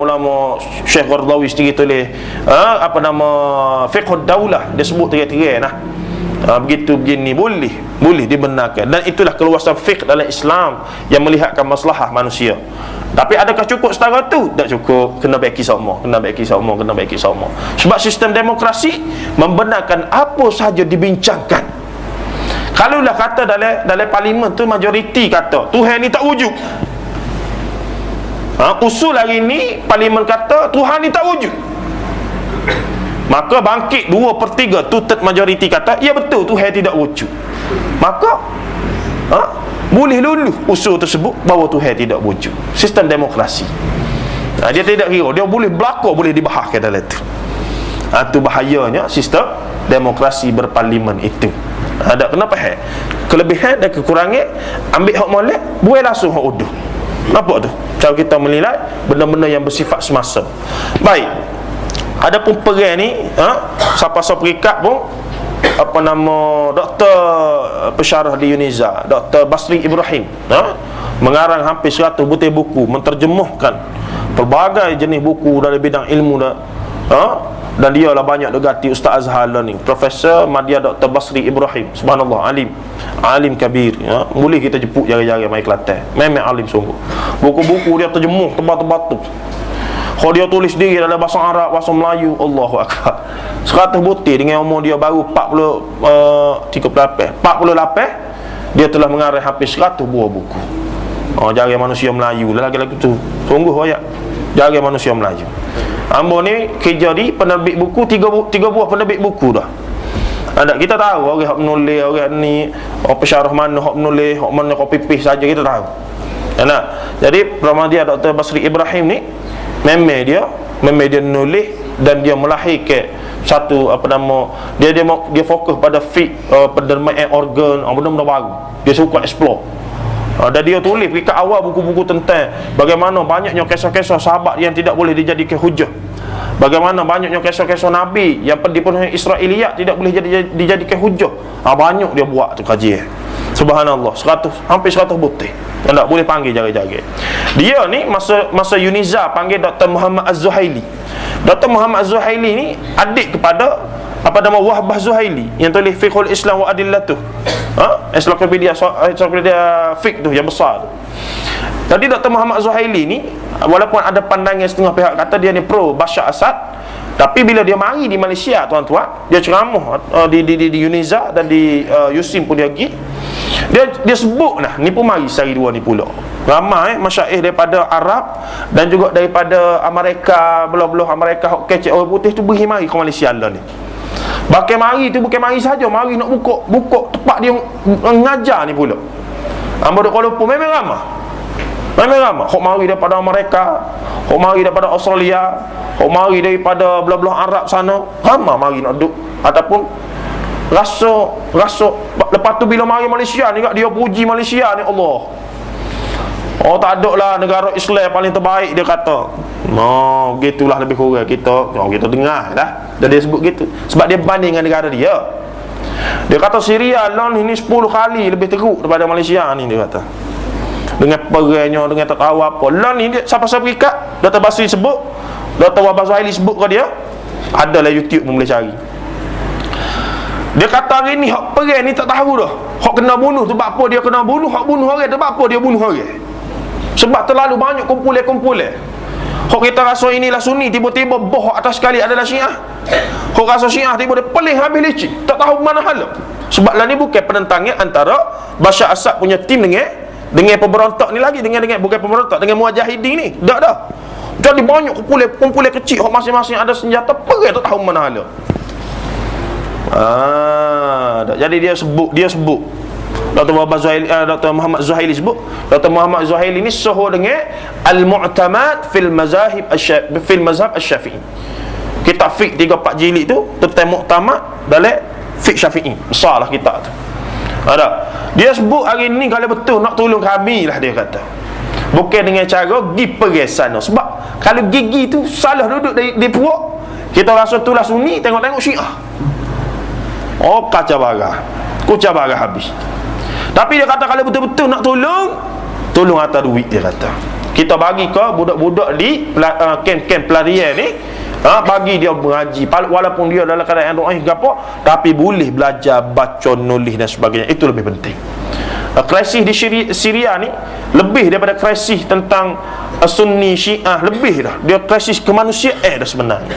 ulama Syekh Qardawi sendiri tulis apa nama fiqh daulah, dia sebut tiga-tiga nah. Begitu begini boleh dibenarkan, dan itulah keluasan fiqh dalam Islam yang melihatkan maslahah manusia. Tapi adakah cukup setara tu? Tak cukup, kena baiki semua, kena baiki semua. Sebab sistem demokrasi membenarkan apa sahaja dibincangkan. Kalaulah kata dalam parlimen tu majoriti kata Tuhan ni tak wujud, usul hari ni parlimen kata Tuhan ni tak wujud, maka bangkit 2/3 two-third majoriti kata ya betul Tuhan tidak wujud, maka boleh luluh usul tersebut bahawa Tuhan tidak wujud. Sistem demokrasi, dia tidak kira, dia boleh berlaku, boleh dibahas ke dalam itu. Itu bahayanya sistem demokrasi berparlimen itu. Ada kena faham kelebihan dan kekurangan. Ambil hak molek, buai langsung hak uduh. Nampak tu cara kita menilai benda-benda yang bersifat semasa. Baik, adapun perang ni siapa-siapa perikat pun apa nama Doktor Pensyarah di Uniza, Dr. Basri Ibrahim mengarang hampir 100 butir buku, menterjemahkan pelbagai jenis buku dari bidang ilmu dan dia lah banyak degati Ustaz Azhar ni, Profesor Madya Dr. Basri Ibrahim, subhanallah, alim kabir, boleh kita jemput jari-jari mai Kelantan, memang alim sungguh. Buku-buku dia terjemuh tebal-tebal tu, kalau dia tulis sendiri dalam bahasa Arab, bahasa Melayu, Allahu Akbar. 100 butir dengan umur dia baru 48, dia telah mengarang hampir 100 buah buku. Jari manusia Melayu lah lagi-lagi tu, sungguh ayat jari manusia Melayu. Ambo ni kerja di penerbit buku, tiga buah penerbit buku dah. Ada, kita tahu orang hak menulis, orang ni pensyarah mana hak menulis, hak mana copy paste saja kita tahu. Jadi Ramadia Dr. Basri Ibrahim ni memang dia nulis dan dia melahirkan satu apa nama dia fokus pada pendermaan organ, benda-benda baru. Dia suka explore. Dan dia tulis dekat awal buku-buku tentang bagaimana banyaknya kisah-kisah sahabat yang tidak boleh dijadikan hujah, bagaimana banyaknya kisah-kisah Nabi yang dipenuhi Israiliyat tidak boleh dijadikan hujah. Banyak dia buat tu kajian. Subhanallah, hampir 100 butir. Tak boleh panggil jari-jari. Dia ni masa Uniza panggil Dr. Muhammad Az-Zuhaili. Dr. Muhammad Az-Zuhaili ni adik kepada apa nama Wahbah Zuhaili yang tulis Fiqhul Islam wa Adillatuh, ensiklopedia fiqh tu yang besar tu. Jadi Dr. Muhammad Zuhaili ni walaupun ada pandangan setengah pihak kata dia ni pro Bashar Assad, tapi bila dia mari di Malaysia tuan-tuan, dia ceramah di Uniza dan di Yusim pun dia pergi, dia sebut lah ni pun mari sehari dua ni pula ramai masyaikh daripada Arab dan juga daripada Amerika, belah-belah Amerika hok kecek orang putih tu pergi mari ke Malaysia lah ni. Bahkan mari tu bukan mari saja, mari nak buka tempat dia mengajar ni pula. Hamba duk Kuala Lumpur memang ramai. Hok mari daripada Amerika, hok mari daripada Australia, hok mari daripada belah-belah Arab sana, ramai mari nak duk. Ataupun rasa lepas tu bila mari Malaysia ni dia puji Malaysia ni, Allah, tak ada lah negara Islam paling terbaik dia kata. Gitulah lebih kurang kita dengar dah. Dan dia sebut gitu sebab dia banding dengan negara dia. Dia kata Syria lon ini 10 kali lebih teruk daripada Malaysia ni, dia kata. Dengan perangnya, dengan tak tahu apa. Lon ni siapa-siapa ikat, Dr. Basri sebut, Dr. Wahbah Zuhaili sebut ke dia. Adalah YouTube pun boleh cari. Dia kata hari ni hak perang ni tak tahu dah. Hak kena bunuh sebab apa dia kena bunuh, hak bunuh orang sebab apa dia bunuh orang. Sebab terlalu banyak kumpulan. Hak kita rasa inilah Sunni, tiba-tiba boh atas sekali adalah Syiah. Hak rasa Syiah tiba-tiba peling habis licik, tak tahu mana hala. Sebab lah ni bukan penentangnya antara Bashar Assad punya tim dengan pemberontak ni lagi, dengan bukan pemberontak, dengan mujahidin ni. Dah. Jadi banyak kumpulan kecil hak masing-masing ada senjata, perang tak tahu mana hala. Jadi dia sebut Dr. Muhammad Zuhaili sebut, Dr. Muhammad Zuhaili ni soho dengan Al-Mu'tamad fil mazhab Asy-Syafi'i. Kitab fiqh 3-4 jilid tu tentang mu'tamad dalam fiqh Syafi'i. Besarlah kitab tu. Ada. Dia sebut hari ni kalau betul nak tolong kami lah, dia kata. Bukan dengan cara pergi pergi sana. Sebab kalau gigi tu salah duduk di puak, kita rasa itulah Sunni, tengok-tengok Syiah. Kacau barang habis. Tapi dia kata kalau betul-betul nak tolong atas duit, dia kata. Kita bagi ke budak-budak di kem-kem pelarian ni, bagi dia mengaji walaupun dia dalam keadaan doa gapo, tapi boleh belajar baca, nulis dan sebagainya. Itu lebih penting. Krisis di Syria ni lebih daripada krisis tentang Sunni Syiah, lebih dah. Dia krisis kemanusiaan dah sebenarnya.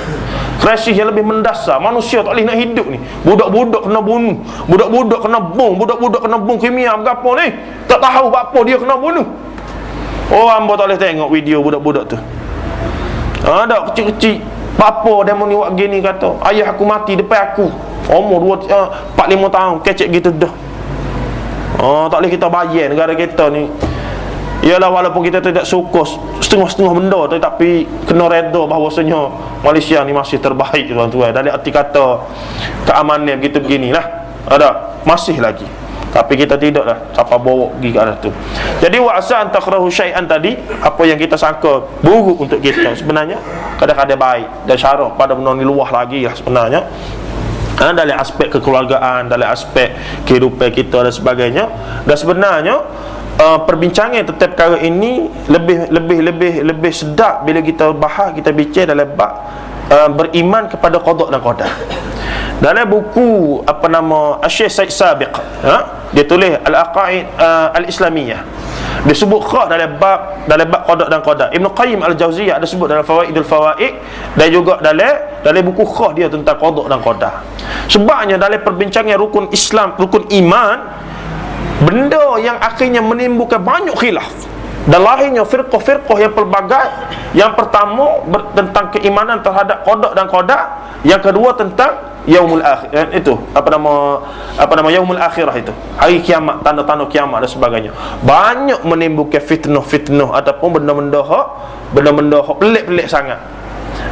Krisis yang lebih mendasar. Manusia tak boleh nak hidup ni. Budak-budak kena bunuh, budak-budak kena bom, budak-budak kena bom kimia berapa ni. Tak tahu apa dia kena bunuh. Hamba tak boleh tengok video budak-budak tu. Ada kecil-kecil, bapa demo ni buat gini, kata ayah aku mati depan aku, umur 4-5 tahun, kecek gitu dah. Tak boleh kita bayar negara kita ni. Ialah walaupun kita tidak suka setengah-setengah benda tu, tapi kena reda bahawasanya Malaysia ni masih terbaik, tuan-tuan. Dari arti kata keamanan begitu beginilah. Ada masih lagi. Tapi kita tidaklah siapa bawa pergi ke arah tu. Jadi wa'asa an takrahu syai'an tadi, apa yang kita sangka buruk untuk kita, sebenarnya kadang-kadang baik. Dan syarah pada benda ni luah lagi lah sebenarnya. Dalam aspek kekeluargaan, dalam aspek kehidupan kita dan sebagainya. Dan sebenarnya perbincangan tentang perkara ini lebih sedap bila kita bahas, kita bincang dalam bab beriman kepada qada dan qadar. Dalam buku Syekh Said Sabiq, dia tulis Al-Aqaid Al-Islamiyah, dia sebut khah dalam bab qada dan qadar. Ibn Qayyim Al-Jauziyah ada sebut dalam Fawaidul Fawaid, dan juga dalam buku khah dia tentang qada dan qadar. Sebabnya dalam perbincangan rukun Islam, rukun iman, benda yang akhirnya menimbulkan banyak khilaf dan lahirnya firqah-firqah yang pelbagai. Yang pertama tentang keimanan terhadap qada dan qadar, yang kedua tentang yaumul akhir, itu yaumul akhirah, itu hari kiamat, tanda-tanda kiamat dan sebagainya. Banyak menimbulkan fitnah ataupun benda-benda pelik-pelik sangat.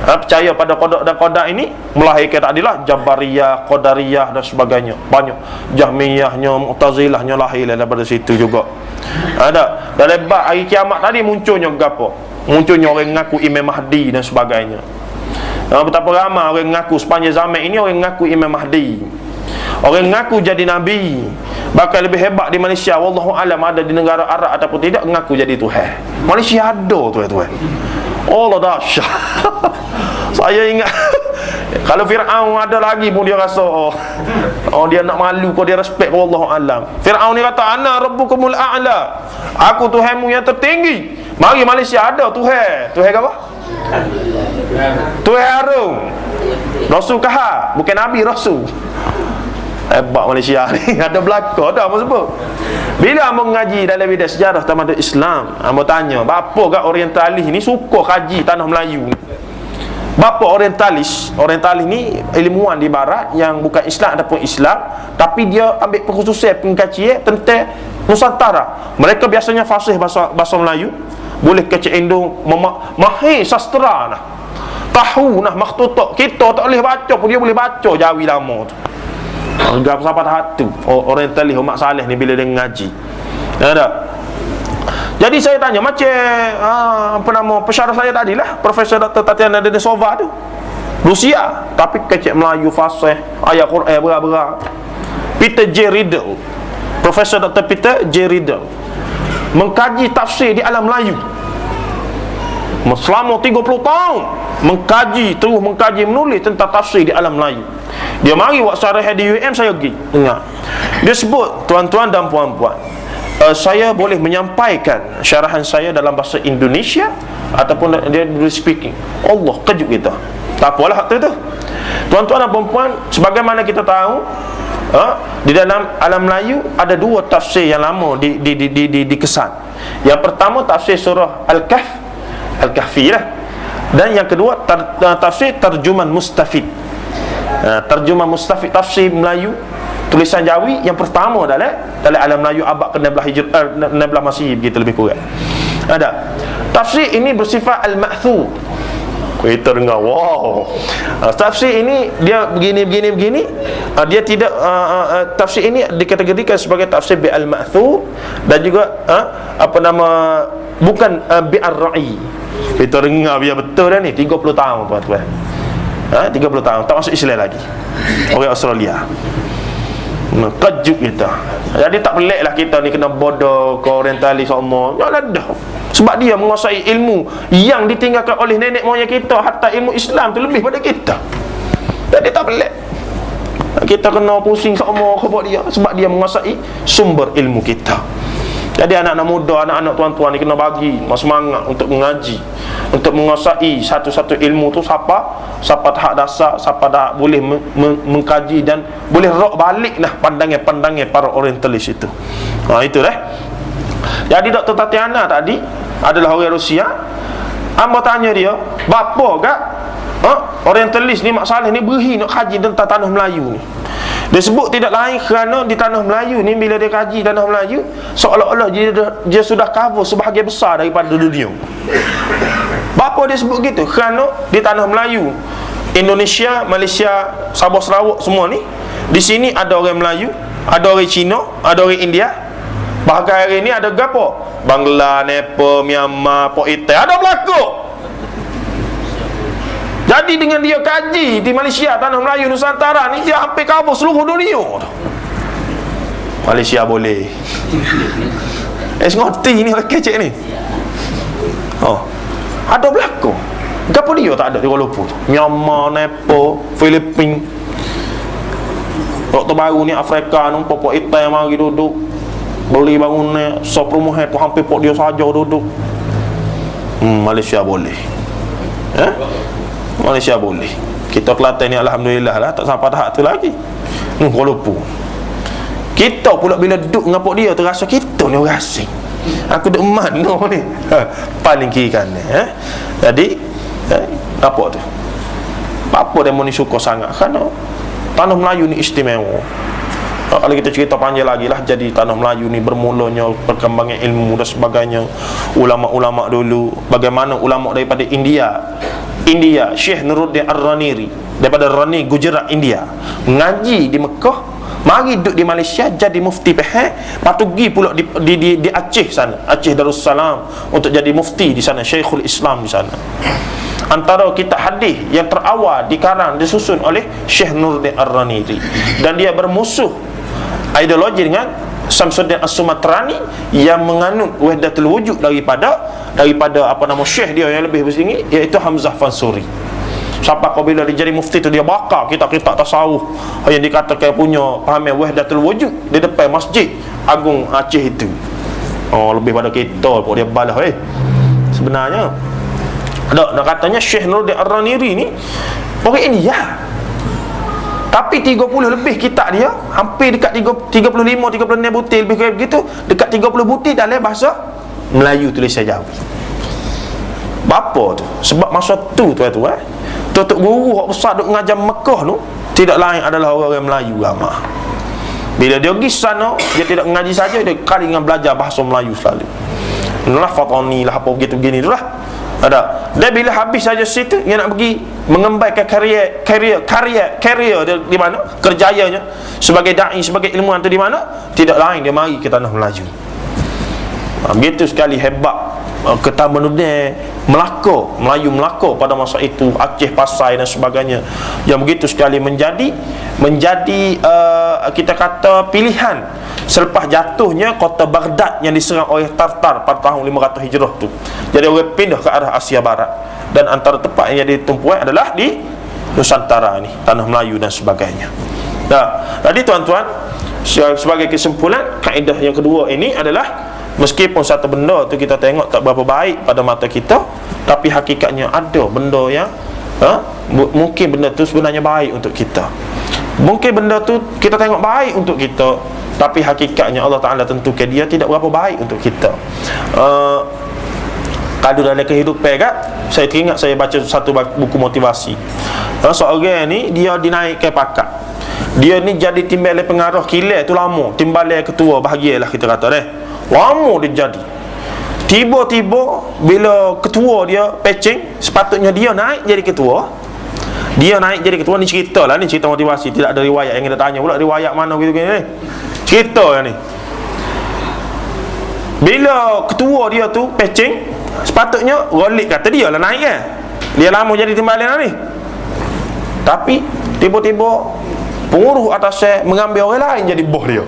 Percaya pada qada dan qadar ini melahirkan takdilah Jabariyah, Qadariyah dan sebagainya. Banyak Jahmiyahnya, Mu'tazilahnya lahir daripada situ juga. Ada dalam bab hari kiamat tadi munculnya gapo? Munculnya orang mengaku Imam Mahdi dan sebagainya. Betapa ramai orang mengaku sepanjang zaman ini, orang mengaku Imam Mahdi, orang mengaku jadi Nabi. Bahkan lebih hebat di Malaysia, wallahu alam ada di negara Arab ataupun tidak, mengaku jadi Tuhan. Malaysia ada tuan-tuan. Allah dahsyat. Saya ingat kalau Fir'aun ada lagi pun dia rasa dia nak malu, kau dia respect, wallahu alam. Fir'aun ni kata ana rabbukumul a'la, aku Tuhanmu yang tertinggi. Mari Malaysia ada Tuhan. Tuhan apa? Tuhan Harun, Rasul Kahar, bukan Nabi, Rasul. Hebat Malaysia ni. Ada belakang dah apa sebut. Bila hamba mengaji dalam bidang sejarah tamadun Islam, hamba tanya, bapa kat orientalis ni suka kaji tanah Melayu ni? Bapa orientalis ni ilmuwan di barat yang bukan Islam ataupun Islam, tapi dia ambil pengkhususan pengkajian tentang Nusantara. Mereka biasanya fasih bahasa Melayu, boleh kecek Indung, mahir sastra lah, tahu nah makhtutah. Kita tak boleh baca pun dia boleh baca Jawi lama tu. Anggap sampai hatu orientalis Mak Saleh ni bila dia ngaji. Ada. Jadi saya tanya macam pensyarah saya tadi lah, Profesor Dr. Tatiana Denisova tu, Rusia, tapi kecek Melayu fasih, ayat Quran berat-berat. Peter J. Riddle, Profesor Dr. Peter J. Riddle mengkaji tafsir di alam Melayu selama 30 tahun, terus mengkaji menulis tentang tafsir di alam Melayu. Dia mari buat syarah di UM, saya pergi dengar. Dia sebut, tuan-tuan dan puan-puan, saya boleh menyampaikan syarahan saya dalam bahasa Indonesia ataupun dia speaking. Allah, kejut kita. Tak apalah hak tu. Tuan-tuan dan puan-puan, sebagaimana kita tahu, di dalam alam Melayu ada dua tafsir yang lama dikesan. Yang pertama tafsir surah Al-Kahfi lah. Dan yang kedua tafsir terjemahan Mustafid. Terjemahan Mustafid, tafsir Melayu tulisan Jawi yang pertama dalam alam Melayu abad ke-16 Hijrah, 16 Masihi begitu lebih kurang. Ada. Tafsir ini bersifat al-ma'thur. Kita dengar, wow. Tafsir ini dia begini. Dia tidak tafsir ini dikategorikan sebagai tafsir bi al-ma'thur dan juga bukan bi ar-ra'i. Kita dengar biar betul dah ni 30 tahun tuan-tuan. 30 tahun tak masuk Islam lagi. Orang Australia. Kejut kita. Jadi tak pelik lah kita ni kena bodoh ke orientalis semua. Yalah dah. Sebab dia menguasai ilmu yang ditinggalkan oleh nenek moyang kita. Hatta ilmu Islam tu lebih pada kita. Jadi tak pelik kita kena pusing sama kepada dia, sebab dia menguasai sumber ilmu kita. Jadi anak-anak muda, anak-anak tuan-tuan ni kena bagi semangat untuk mengaji, untuk menguasai satu-satu ilmu tu. Siapa tahap dasar, siapa dah boleh mengkaji dan boleh rok balik lah pandangan-pandangan para orientalis itu. Itu dah. Jadi Dr. Tatiana tadi adalah orang Rusia. Amba tanya dia, bapa gak orientalis ni, Mak Saleh ni berhi nak kaji tentang tanah Melayu ni. Dia sebut tidak lain kerana di tanah Melayu ni, bila dia kaji tanah Melayu, seolah-olah dia sudah cover sebahagian besar daripada dunia. Bapa dia sebut gitu, kerana di tanah Melayu, Indonesia, Malaysia, Sabah, Sarawak semua ni, di sini ada orang Melayu, ada orang Cina, ada orang India. Bahkan hari ni ada gapo? Bangla, Nepal, Myanmar, Pok Itai, ada berlaku. Jadi dengan dia kaji di Malaysia, tanah Melayu, Nusantara ni, dia hampir cover seluruh dunia. Malaysia boleh. Ngerti ni kecek ni. Ada berlaku. Kenapa dia tak ada di Kuala Lumpur? Myanmar, Nepal, Filipina. Waktu baru ni Afrika ni, Pok Itai mari duduk, beli bangunan, perumahan tu hampir pok dia saja duduk. Malaysia boleh. Malaysia boleh. Kita Kelantan ni alhamdulillah lah, tak sampai tahap tu lagi. Kuala Lumpur. Kita pula bila duduk dengan pok dia terasa kita ni orang asing. Aku duduk mana ni? Paling kiri kanan. Jadi apa tu? Apa demo ni suka sangat? Kerana tanah Melayu ni istimewa. Kalau kita cerita panjang lagi lah, jadi tanah Melayu ni bermulanya perkembangan ilmu dan sebagainya. Ulama-ulama dulu, bagaimana ulama daripada India, Syekh Nuruddin Ar-Raniri daripada Rani, Gujarat, India, ngaji di Mekah, mari duduk di Malaysia jadi mufti Pahang, patugi pula di Aceh sana, Aceh Darussalam, untuk jadi mufti di sana, Syekhul Islam di sana. Antara kitab hadis yang terawal dikarang, disusun oleh Syekh Nuruddin Ar-Raniri, dan dia bermusuh ideologi dengan Samsuddin As-Sumatrani yang menganut wahdatul wujud daripada apa nama syekh dia yang lebih bertinggi, iaitu Hamzah Fansuri. Sampai apabila dia jadi mufti tu, dia bakar kitab-kitab tasawuf yang dikatakan punya pahaman wahdatul wujud di depan Masjid Agung Aceh itu. Lebih pada kita pun dia balas sebenarnya. Nak katanya Syekh Nuruddin Ar-Raniri ni orang India, tapi 30 lebih kitab dia, hampir dekat 35-36 butir, lebih kurang begitu, dekat 30 butir dalam bahasa Melayu tulisan Jawi. Bapa tu? Sebab masa tu Tok guru hak besar duk mengajar Mekah tu tidak lain adalah orang Melayu ramah. Bila dia pergi sana, dia tidak mengaji saja, dia kali dengan belajar bahasa Melayu selalu. Inilah Fatani lah, apa begitu-begini tu lah. Ada. Dan bila habis saja situ, dia nak pergi mengembangkan karya dia di mana? Kerjayanya sebagai dai, sebagai ilmuwan tu di mana? Tidak lain dia mari ke tanah Melayu. Begitu sekali hebat Ketahanan Melayu Melaka pada masa itu, Aceh, Pasai dan sebagainya, yang begitu sekali menjadi kita kata pilihan selepas jatuhnya kota Baghdad yang diserang oleh Tartar pada tahun 500 Hijrah tu. Jadi orang pindah ke arah Asia Barat, dan antara tempat yang jadi tumpuan adalah di Nusantara ni, tanah Melayu dan sebagainya. Jadi tuan-tuan, sebagai kesimpulan, kaedah yang kedua ini adalah, meskipun satu benda tu kita tengok tak berapa baik pada mata kita, tapi hakikatnya ada benda yang mungkin benda tu sebenarnya baik untuk kita. Mungkin benda tu kita tengok baik untuk kita, tapi hakikatnya Allah Ta'ala tentukan dia tidak berapa baik untuk kita. Kalau dalam kehidupan saya teringat saya baca satu buku motivasi. Seorang ni dia dinaikkan pangkat. Dia ni jadi timbalan pengarah kilat tu lama, timbalan ketua bahagialah kita kata lama dia jadi. Tiba-tiba bila ketua dia pecing, sepatutnya dia naik jadi ketua. Dia naik jadi ketua, ni cerita lah, ni cerita motivasi, tidak ada riwayat yang kita tanya pula riwayat mana gitu-gitu ni. Cerita yang ni. Bila ketua dia tu pecing, sepatutnya Ghalib kata dia lah naik kan. Dia lama jadi timbalan lah ni. Tapi tiba-tiba pengurus atas mengambil orang lain jadi bos dia.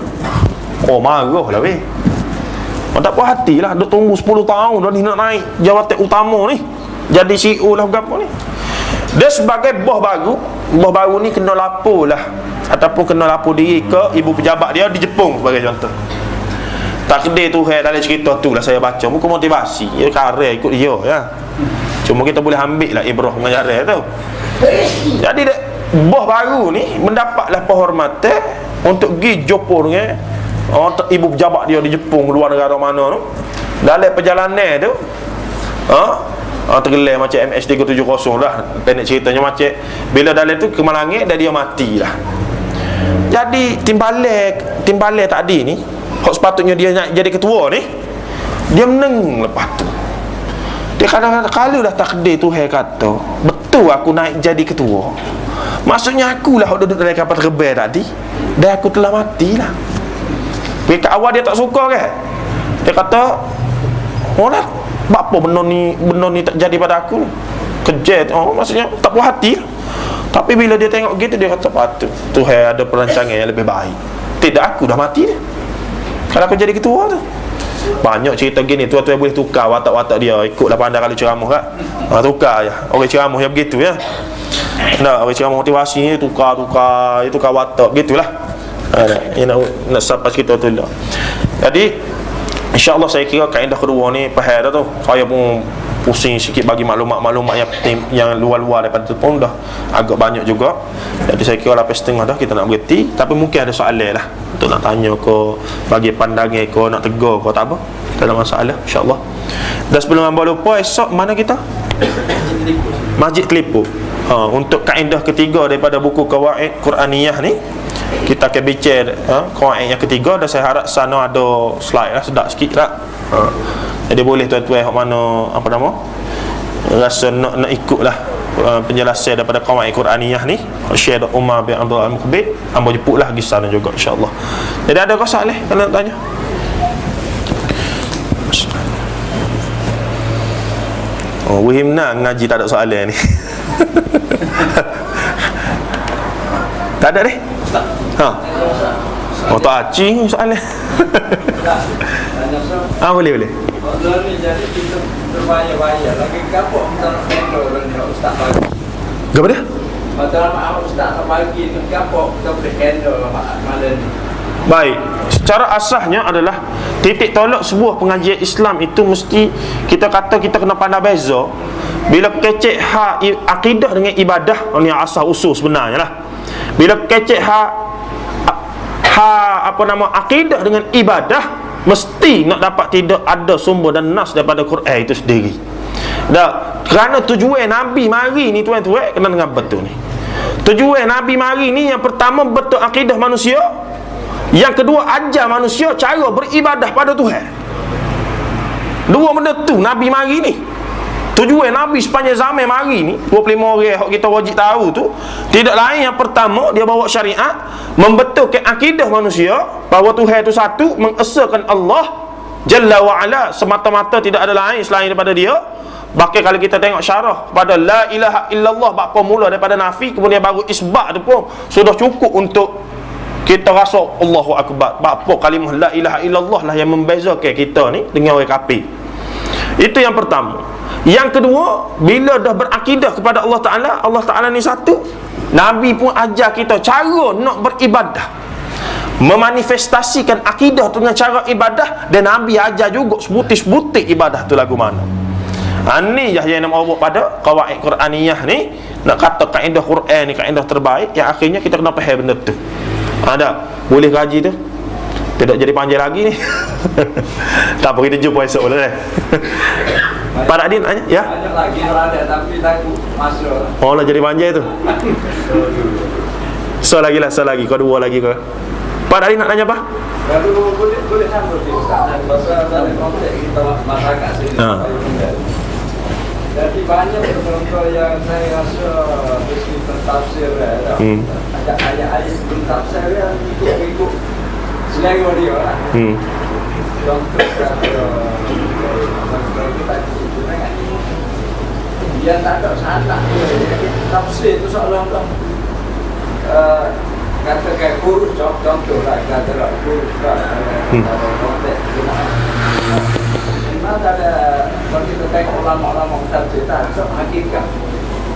Marah lah weh. Tak puas hati lah, duk tunggu 10 tahun dah ni nak naik jawatan utama ni, jadi CEO lah berapa ni. Dia sebagai bos baru ni kena lapor lah, ataupun kena lapor diri ke ibu pejabat dia di Jepun sebagai contoh. Takdir tu dalam cerita tu lah saya baca, bukan motivasi, dia karya ikut dia ya. Cuma kita boleh ambil lah ibrah mengajar tu. Jadi dia, bos baru ni mendapatlah penghormatan untuk pergi jumpa dengan ibu pejabat dia di Jepun, luar negara mana tu. Dalam perjalanan tu tergelar macam MH370 lah, pendek ceritanya macam bila dalam tu kemalangit dan dia mati lah. Jadi timbalan tadi ni hak sepatutnya dia nak jadi ketua ni, dia meneng lepas tu. Dia kadang-kadang kalau dah takdir Tuhan kata betul aku naik jadi ketua, maksudnya akulah hak duduk dalam kapal terbang tadi dan aku telah mati lah. Dekat awal dia tak suka kan, dia kata lah, apa benda ni tak jadi pada aku ni, kejat. Maksudnya tak puas hati lah. Tapi bila dia tengok gitu, dia kata patut Tuhan ada perancangan yang lebih baik. Tidak, aku dah mati dah kalau aku jadi ketua tu. Banyak cerita gini, tuan-tuan boleh tukar watak-watak dia ikutlah pandai kalau ceramah kan. Tukar je orang ceramah yang begitu ya. Nah, orang ceramah motivasi ni tukar watak gitulah. Nak sampai cerita tu lah. Jadi InsyaAllah saya kira kaedah kedua ni faham dah tu. Saya pun pusing sikit bagi maklumat-maklumat yang luar-luar daripada tu pun dah agak banyak juga. Jadi saya kira 8.30 dah kita nak berhenti. Tapi mungkin ada soalan lah untuk nak tanya ke, bagi pandangan ke, nak tegur ke, tak apa, tak ada masalah insyaAllah. Dan sebelum hamba lupa, esok mana kita? Masjid Telipuk. Untuk kaedah ketiga daripada buku Qawaid Quraniyah ni, kita akan bicara qawaid yang ketiga. Dan saya harap sana ada slide lah, sedap sikit lah. Jadi boleh tuan-tuan yang mana rasa nak ikut lah penjelasan daripada qawaid Quraniyah ni, Syekh Umar bin Abdul Al-Muqbid, hamba jemput lah pergi sana juga insyaAllah. Jadi ada kau soalan kalau nak tanya? Wihimna ngaji tak ada soalan ni. Tak ada deh. Tak acing soalan. Boleh. Kalau ni jadi kita berbayar-bayar lagi kapok kita nak handle dengan ustaz pagi. Apa dia? Dalam ustaz pagi tu kapok kita boleh handle malam ni. Baik, secara asasnya adalah titik tolak sebuah pengajian Islam itu mesti kita kata kita kena pandai beza. Bila kecek hak akidah dengan ibadah, ini asas usul sebenarnya lah. Bila kecek akidah dengan ibadah, mesti nak dapat tidak ada sumber dan nas daripada Quran itu sendiri. Dah, kerana tujuan Nabi mari ni tuan-tuan kena dengar betul ni. Tujuan Nabi mari ni yang pertama betul akidah manusia, yang kedua ajar manusia cara beribadah pada Tuhan. Dua benda tu Nabi mari ni. Tujuan Nabi sepanjang zaman mari ni 25 orang yang kita wajib tahu tu, tidak lain yang pertama dia bawa syariat membetulkan akidah manusia bahawa Tuhan itu satu, mengesahkan Allah Jalla wa Ala semata-mata, tidak ada lain selain daripada dia. Bahkan kalau kita tengok syarah pada la ilaha illallah, bapa mula daripada nafi kemudian baru isbat tu pun sudah cukup untuk kita rasa Allahu Akbar. Bapa kalimah la ilaha illallah lah yang membezakan kita ni dengan orang kafir. Itu yang pertama. Yang kedua, bila dah berakidah kepada Allah Ta'ala ni satu, Nabi pun ajar kita cara nak beribadah, memanifestasikan akidah dengan cara ibadah. Dan Nabi ajar juga sebutik-sebutik ibadah tu lagu mana. Ni yang nak bawa pada qawaid Quraniyah ni. Nak kata kaedah Quran ni kaedah terbaik, yang akhirnya kita kena faham benda tu. Ada boleh kaji tu, tidak jadi panjang lagi ni. Tak apa, kita jumpa esok boleh. Pak Adin tanya ya? Banyak lagi ada tapi takut masuk. Lah jadi panjang tu. So lagi kau dua lagi kau. Pak Adin nak tanya apa? Kalau boleh sambung Ustaz pasal dalam konteks kita masyarakat sini. Jadi banyak contoh yang saya rasa mesti tafsir ada. Ayat-ayat tafsir yang ikut selera dia lah. Contoh dia tak ada salah. Tafsir itu seolah-olah katakan kurus, contoh lah kata kurus kan konteks Memang ada kalau kita tengok ulama-ulama kita so hakikat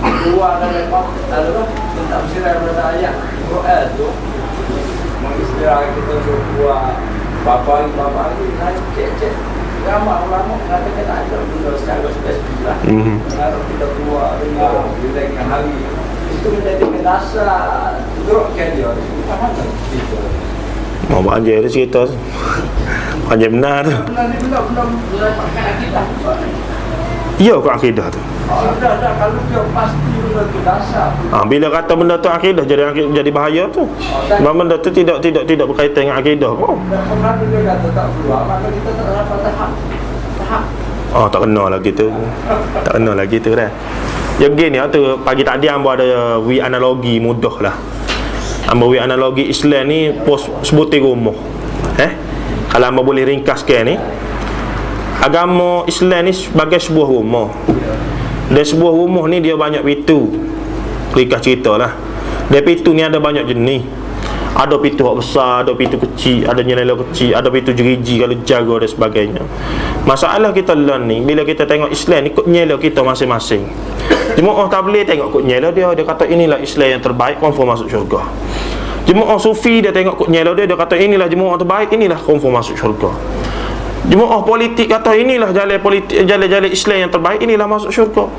dua dari adalah mentafsirkan daripada ayat Quran tu mengistilahkan kita dua bapa ini naik cek ramai ulama mengatakan ada benda secara spesifik lah. Kalau kita dua dengan bilang yang hari itu menjadi dasar drogkan dia sama gitu. Mau banjir dia cerita banjir benar tu. Belum pakai kita. Ya ke akidah tu? Dah kalau dia pasti benda tu dasar. Bila kata benda tu akidah jadi bahaya tu. Sebab benda tu tidak berkaitan dengan akidah pun. Kalau dia kata tak keluar, maka kita tak dapat tahap. Oh, tak kena lagi tu. Tak kena lagi tu dah. Jadi ni tu pagi tadi hamba ada analogi mudah lah. Hamba analogi Islam ni pos sebuti rumah. Kalau hamba boleh ringkaskan ni, agama Islam ni sebagai sebuah rumah. Dan sebuah rumah ni dia banyak pintu. Ringkas cerita lah. Dari pintu ni ada banyak jenis. Ada pintu besar, ada pintu kecil, ada jendela kecil, ada pintu gerigi kalau jaga dan sebagainya. Masalah kita learn ni, bila kita tengok Islam ni kok nyela kita masing-masing. Jemaah tabligh tengok kok nyela dia kata inilah Islam yang terbaik, confirm masuk syurga. Jemaah sufi dia tengok kok nyela dia kata inilah jemaah terbaik, inilah confirm masuk syurga. Jemaah politik kata inilah jalan politik, jalan Islam yang terbaik, inilah masuk syurga.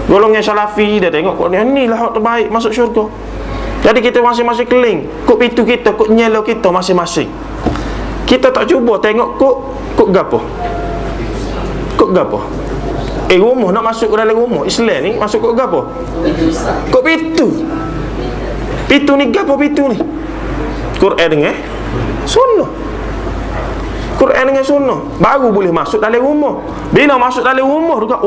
Golongan salafi dia tengok kok inilah hak terbaik masuk syurga. Jadi kita masing-masing keling, kok pintu kita, kok nyala kita masing-masing. Kita tak cuba tengok kok gapo. Kok gapo? Rumah nak masuk ke dalam rumah Islam ni masuk kok gapo? Kok pintu. Pintu ni gapo pintu ni? Quran dengan sunnah. Quran dengan sunnah baru boleh masuk dalam rumah. Bila masuk dalam rumah juga